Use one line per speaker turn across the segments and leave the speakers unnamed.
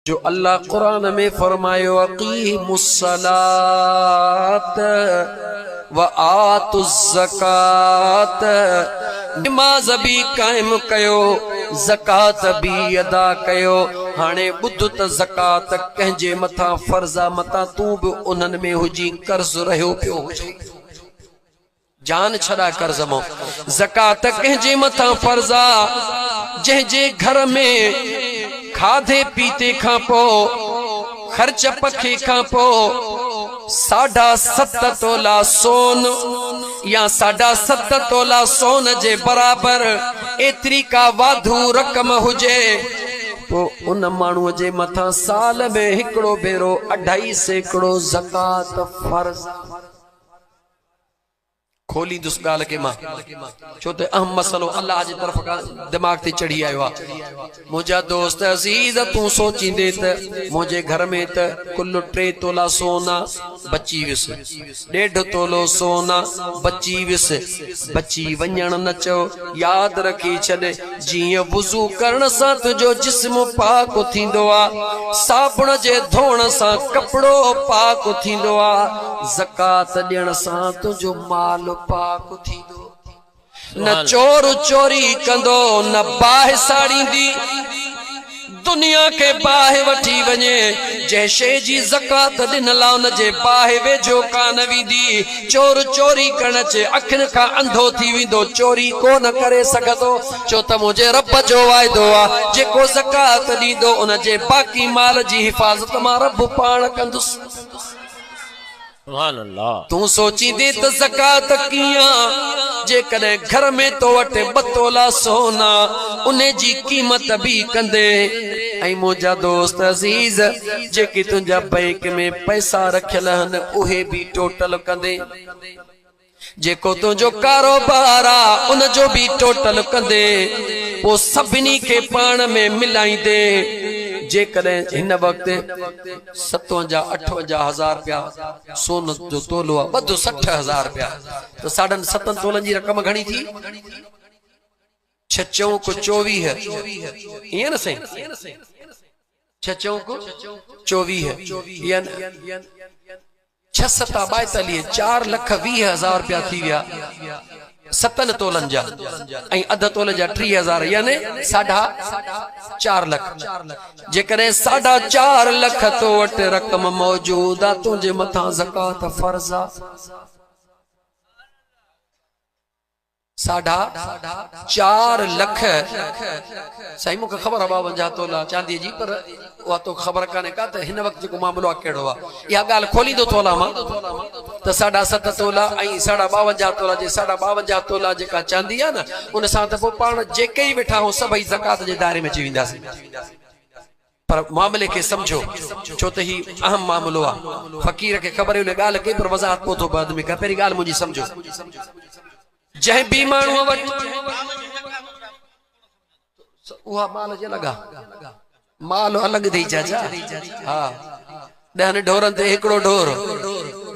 जो अल्लाह कुरान में फरमायो अक़ीमुस्सलात व आतुज़्ज़कात, नमाज़ भी कायम कयो, ज़कात भी अदा कयो। हाणे बुध त ज़कात कंहिंजे मथा फर्ज़ा मथा तू भी उन्हनि में हुजी कर्ज रहियो पियो हुजे, जान छड़ा कर्ज मो। ज़कात कंहिंजे मथा फर्ज़ा जंहिंजे घर में खाधे पीते खां पो खर्च पखे खां पो 7.5 तोला सोन या 7.5 तोला सोन जे बराबर एतरी का वाधू रकम हुजे तो उन माण्हूअ जे मथा साल में हिकड़ो भेरो 2.5 सैकड़ो ज़कात फर्ज़। खोली दुस गाल के मां छो ते अहम मसलो अल्लाह जी तरफ का दिमाग ते चढ़ी आयो आ। मुझा दोस्त अजीज तू सोचींदे त मुझे घर में त कुल 3 तोला सोना बची विस, 1.5 तोलो सोना बची विस, बची वञण न चो। याद रखी छॾ जीअं वुज़ू करण सां तुझो जिस्म पाक थींदो आ, साबुण जे धोण सां कपड़ो पाक थींदो आ, ज़कात ॾियण सां तुझो माल पाक थींदो। न चोर चोरी कंदो, न बाहि साड़ींदी, दुनिया के बाहि वठी वञे। जंहिं शइ जी ज़कात ॾिनल उन जे बाहि वेझो कान वेंदी। चोर चोरी करण चे अखियुनि खां अंधो थी वेंदो, चोरी कोन करे सघंदो। छो त मुंहिंजे रब जो वाइदो आहे जेको ज़कात ॾींदो उन जे बाक़ी माल जी हिफ़ाज़त मां रब पाण कंदुसि। तू सोचींदे त ज़कात कीअं, जेकॾहिं घर में तो वटि 2 तोला सोना उन जी कीमत भी कंदे। ऐं मुंहिंजा दोस्त अज़ीज जेके तुंहिंजा बैंक में पैसा रखियल आहिनि उहे भी टोटल कंदे, जेको तुंहिंजो कारोबार आ उन जो भी टोटल कंदे, पोइ सभिनी खे पाण में मिलाईंदे। जेकॾहिं हिन वक्त 57-58 हज़ार रुपया सोन जो तोलो आहे, 60,000 रुपया, तो 7.5 तोलनि जी रक़म घणी थी? 6 चौक 24 है, ईअं न साईं? 6 चौक 24 है, 6 7 42, 4,20,000 रुपया थी विया 7 तोलन जा, ऐं अध तोले जा 3,000 यानी 4.5 लख। जेकॾहिं 4.5 लख तो वटि रक़म मौजूद आहे तुंहिंजे मथां ज़कात फर्ज़ आहे। 4.5 लख साईं मूंखे ख़बर आहे 52 तोला चांदी जी, पर उहा तो ख़बर कान्हे का त हिन वक़्तु जेको मामिलो आहे कहिड़ो आहे। इहा ॻाल्हि खोलींदो तोला मां त 7.5 तोला ऐं 52 तोला जे 52 तोला जेका चांदी आहे न उन सां त पोइ पाण जेके ई वेठा आहियूं सभई ज़कात जे दायरे में अची वेंदासीं। पर मामले खे समझो छो त ही अहम मामिलो आहे। फ़क़ीर खे ख़बर हुन ॻाल्हि कई पर वज़ाहत पोइ थो बाद में कर। पहिरीं ॻाल्हि मुंहिंजी समझो, जंहिं बि माण्हूअ वटि उहा माल जे लॻा माल अलॻि थी चाचा। हा 10 ढोरनि ते हिकिड़ो ढोर,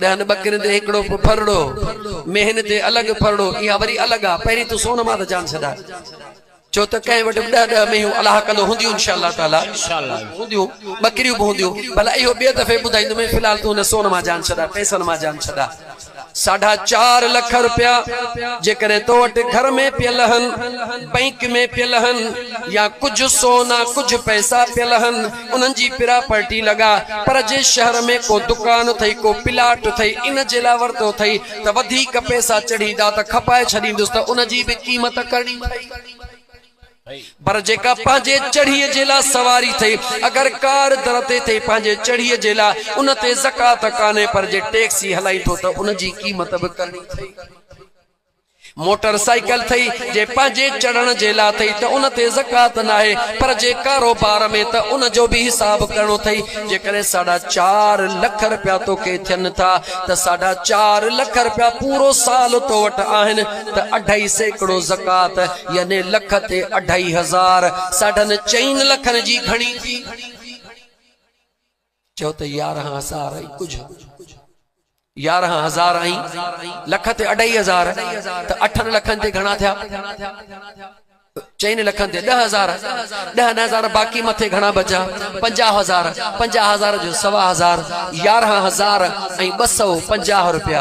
10 बकरियुनि ते हिकिड़ो फरड़ो, मेहन ते अलॻि फरड़ो, इहा वरी अलॻि आहे। पहिरीं तूं सोन मां त जान छॾा, छो त कंहिं वटि 10 मेहूं अलाह कंदो हूंदियूं इंशाअल्लाह ताला, हूंदियूं बकरियूं बि हूंदियूं। भला इहो ॿिए दफ़े ॿुधाईंदुमि, फ़िलहाल तूं हुन सोन मां जान छॾा, पैसनि मां जान छॾा। 4.5 लख रुपया जेकॾहिं तो वटि घर में पियल आहिनि, बैंक में पियल आहिनि, या कुझु सोना कुझु पैसा पियल आहिनि, उन्हनि जी प्रॉपर्टी लॻा, पर जे शहर में को दुकान अथई, को प्लाट अथई, इन जे लाइ वरितो अथई त वधीक पैसा चढ़ींदा त खपाए छॾींदुसि त उन जी बि क़ीमत करणी अथई। पर जेका पंहिंजे चढ़ीअ जे लाइ सवारी थई, अगर कार दर ते थई पंहिंजे चढ़ीअ जे लाइ उन ते ज़कात कान्हे, पर जे टैक्सी हलाई थो त उन जी क़ीमत बि करणी थई। मोटरसाइकिल थई जे पंहिंजे चढ़ण जे लाइ थई त उन ते ज़कात न आहे, पर जे कारोबार में त उन जो बि हिसाब करणो थई। जेकॾहिं 4.5 लख रुपया तोखे थियनि था त 4.5 लख रुपया पूरो साल तो वटि आहिनि त 2.5 सैकड़ो ज़कात यानी लख ते 2.5 हज़ार 4.5 लखनि जी घणी थी? चओ त 11,000 कुझु 11,000 लख ते 2.5 हज़ार त 8 लखनि ते घणा थिया? चईन लखन ते 10,000 10,000 बाकी मथे घणा बचा 50,000 50,000 जो 1,000 11,000 ऐं 250 रुपया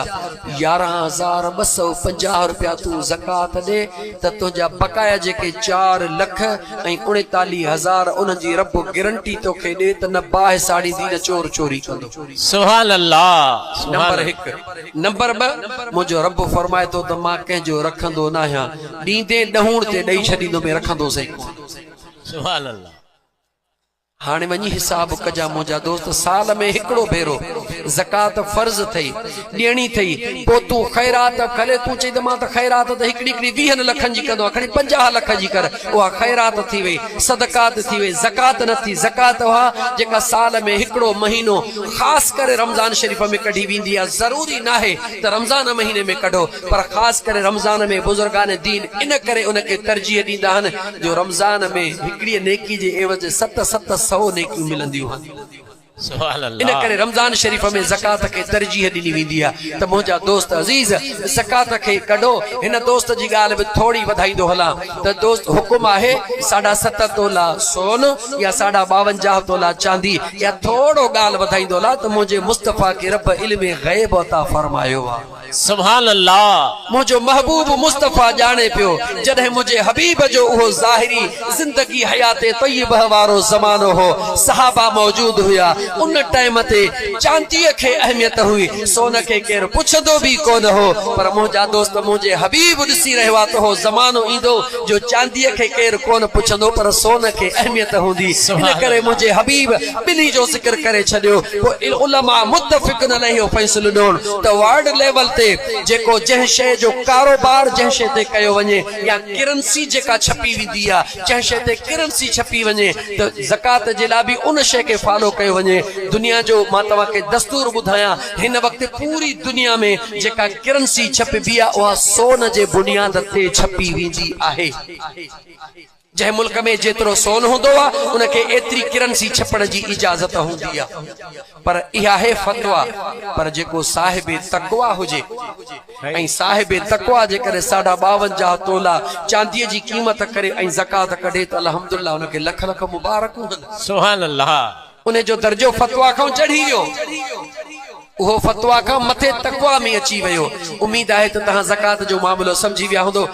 11,250 रुपया तू ज़कात दे त तुंहिंजा बकाया जेके 4 लख ऐं 39,000 उन्हनि जी रब गारंटी तोखे ॾे त न बाहि साड़ी दी न चोर चोरी कंदो।
सुभान अल्लाह।
नंबर 1। नंबर 2 मुंहिंजो रब फरमाए थो त मां कंहिंजो रखंदो न आहियां ॾींदे ॾहूण ते ॾेई छॾींदो में रखंदो सही।
सुभान अल्लाह।
हाणे वञी हिसाब कजा मुंहिंजा दोस्त साल में हिकिड़ो भेरो ज़कात फर्ज़ थई ॾियणी थई पोइ तूं ख़ैरात भले तूं चई त मां त ख़ैरात त हिकिड़ी 20 लखनि जी कंदो खणी 50 लख जी कर उहा ख़ैरात थी वई सदकात थी वई ज़कात न थी। ज़कात उहा जेका साल में हिकिड़ो महीनो ख़ासि करे रमज़ान शरीफ़ में कढी वेंदी आहे। ज़रूरी न आहे त रमज़ान महीने में कढो पर ख़ासि करे रमज़ान में बुज़ुर्गान दीन इन करे उनखे तरजीह ॾींदा आहिनि जो रमज़ान में हिकिड़ी नेकी जे एवज़ 700 नेकियूं मिलंदियूं आहिनि। इन करे रमज़ान शरीफ़ में ज़कात खे तरजीह ॾिनी वेंदी आहे त मुंहिंजा दोस्त अज़ीज़ ज़कात खे कढो। हिन दोस्त जी ॻाल्हि बि थोड़ी वधाईंदो हलां त दोस्त हुकुम आहे 7.5 तोला सोन या 52 तोला चांदी या थोड़ो ॻाल्हि वधाईंदो हलां त मुंहिंजे मुस्तफ़ा खे रब इल्म ग़ैब अता फरमायो आहे।
सुभान अल्लाह।
मुझो महबूब मुस्तफ़ा जाने पियो जॾहिं मुझे हबीब जो उहो ज़ाहिरी ज़िंदगी हयात तय्यब वारो ज़मानो हो सहाबा मौजूद हुया उन टाइम ते चांदीअ खे अहमियत हुई सोन खे केरु पुछंदो भी कोन हो पर मुंहिंजा दोस्त मुझे हबीब ॾिसी रहियो आहे त हो ज़मानो ईंदो जो चांदीअ खे केरु कोन पुछंदो पर सोन खे अहमियत हूंदी। इन करे मुझे हबीब ॿिन्ही जो ज़िक्र करे छॾियो। पोइ उलमा मुत्तफ़िक़ न रहियो फ़ैसिलो ॾियण त वार्ड लेवल ते जेको जंहिं शइ जो कारोबार जंहिं शइ ते कयो वञे या करेंसी जेका छपी वेंदी आहे जंहिं शइ ते करेंसी छपी वञे त ज़कात जे लाइ बि उन शइ खे फॉलो कयो वञे। दुनिया जो मां तव्हांखे दस्तूर ॿुधायां हिन वक़्त पूरी दुनिया में जेका करेंसी छपबी आहे उहा सोन जे बुनियाद ते छपी वेंदी आहे। जंहिं मुल्क में जेतिरो सोन हूंदो आहे उनखे एतिरी करेंसी छपण जी इजाज़त हूंदी आहे पर इहा आहे फतवा। पर जेको साहिब तक़वा हुजे ऐं साहिब तक़वा जे करे 52 तोला चांदीअ जी क़ीमत करे ऐं ज़कात कढे त अल्हम्दुलिल्लाह उनखे लख लख मुबारकूं आहिनि।
सुभान अल्लाह। उन
जो दर्जो फतवा खां चढ़ी वियो उहो फतवा खां मथे तक़वा में अची वियो। उम्मीद आहे त तव्हां ज़कात जो मामलो समझी विया हूंदो।